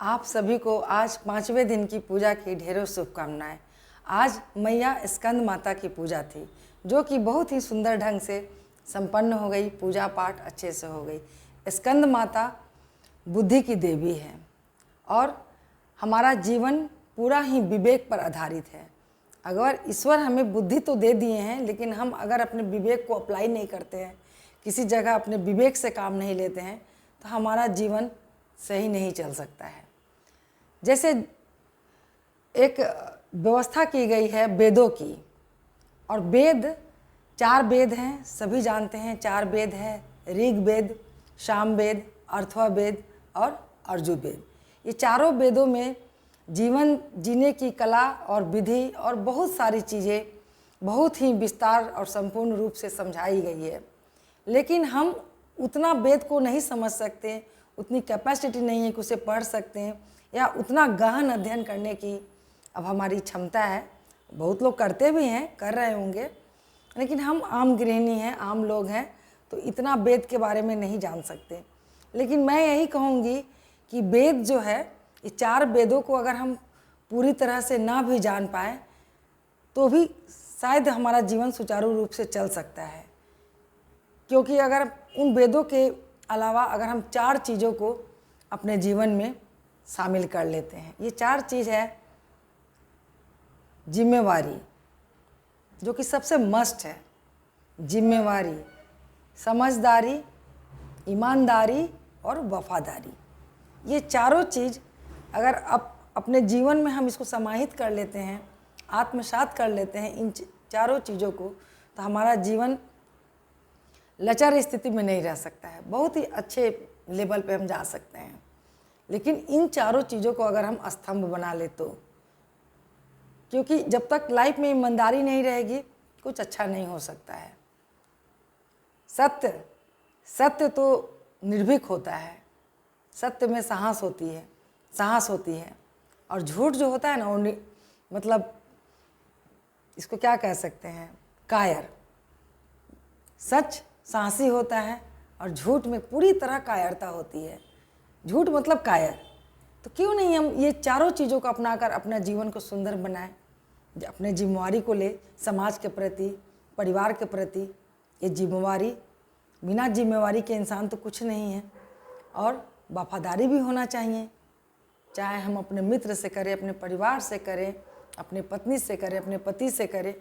आप सभी को आज 5वें दिन की पूजा की ढेरों शुभकामनाएं। आज मैया स्कंद माता की पूजा थी, जो कि बहुत ही सुंदर ढंग से संपन्न हो गई। पूजा पाठ अच्छे से हो गई। स्कंद माता बुद्धि की देवी है और हमारा जीवन पूरा ही विवेक पर आधारित है। अगर ईश्वर हमें बुद्धि तो दे दिए हैं, लेकिन हम अगर अपने विवेक को अप्लाई नहीं करते हैं, किसी जगह अपने विवेक से काम नहीं लेते हैं, तो हमारा जीवन सही नहीं चल सकता है। जैसे एक व्यवस्था की गई है वेदों की, और वेद 4 वेद हैं, सभी जानते हैं। 4 वेद हैं, ऋग्वेद, सामवेद, अथर्ववेद और यजुर्वेद। ये चारों वेदों में जीवन जीने की कला और विधि और बहुत सारी चीज़ें बहुत ही विस्तार और संपूर्ण रूप से समझाई गई है, लेकिन हम उतना वेद को नहीं समझ सकते, उतनी कैपेसिटी नहीं है कि उसे पढ़ सकते हैं, या उतना गहन अध्ययन करने की अब हमारी क्षमता है। बहुत लोग करते भी हैं, कर रहे होंगे, लेकिन हम आम गृहिणी हैं, आम लोग हैं, तो इतना वेद के बारे में नहीं जान सकते। लेकिन मैं यही कहूँगी कि वेद जो है, ये 4 वेदों को अगर हम पूरी तरह से ना भी जान पाएँ तो भी शायद हमारा जीवन सुचारू रूप से चल सकता है। क्योंकि अगर उन वेदों के अलावा अगर हम 4 चीज़ों को अपने जीवन में शामिल कर लेते हैं, ये 4 चीज़ है। जिम्मेवारी, जो कि सबसे मस्ट है। जिम्मेवारी, समझदारी, ईमानदारी और वफादारी। ये चारों चीज़ अगर अपने जीवन में हम इसको समाहित कर लेते हैं, आत्मसात कर लेते हैं इन चारों चीज़ों को, तो हमारा जीवन लचर स्थिति में नहीं रह सकता है, बहुत ही अच्छे लेवल पे हम जा सकते हैं। लेकिन इन चारों चीज़ों को अगर हम स्तंभ बना ले तो, क्योंकि जब तक लाइफ में ईमानदारी नहीं रहेगी कुछ अच्छा नहीं हो सकता है। सत्य तो निर्भीक होता है, सत्य में साहस होती है। और झूठ जो होता है ना, वो मतलब इसको क्या कह सकते हैं, कायर। सच साहसी होता है और झूठ में पूरी तरह कायरता होती है। झूठ मतलब कायर। तो क्यों नहीं हम ये चारों चीज़ों को अपनाकर अपना जीवन को सुंदर बनाएं, अपने जिम्मेवारी को ले, समाज के प्रति, परिवार के प्रति। ये जिम्मेवारी, बिना जिम्मेवारी के इंसान तो कुछ नहीं है। और वफादारी भी होना चाहिए, चाहे हम अपने मित्र से करें, अपने परिवार से करें, अपने पत्नी से करें, अपने पति से करें।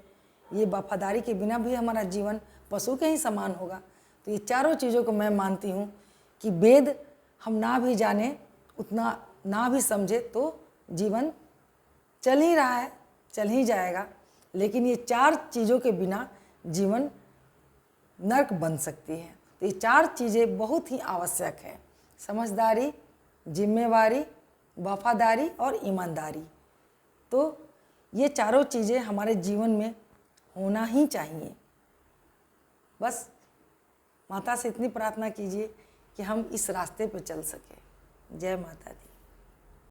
ये वफादारी के बिना भी हमारा जीवन पशु के ही समान होगा। तो ये चारों चीज़ों को मैं मानती हूँ कि वेद हम ना भी जाने, उतना ना भी समझे, तो जीवन चल ही रहा है, चल ही जाएगा। लेकिन ये 4 चीज़ों के बिना जीवन नर्क बन सकती है। तो ये 4 चीज़ें बहुत ही आवश्यक हैं। समझदारी, जिम्मेवारी, वफादारी और ईमानदारी। तो ये चारों चीज़ें हमारे जीवन में होना ही चाहिए। बस माता से इतनी प्रार्थना कीजिए कि हम इस रास्ते पर चल सकें। जय माता दी।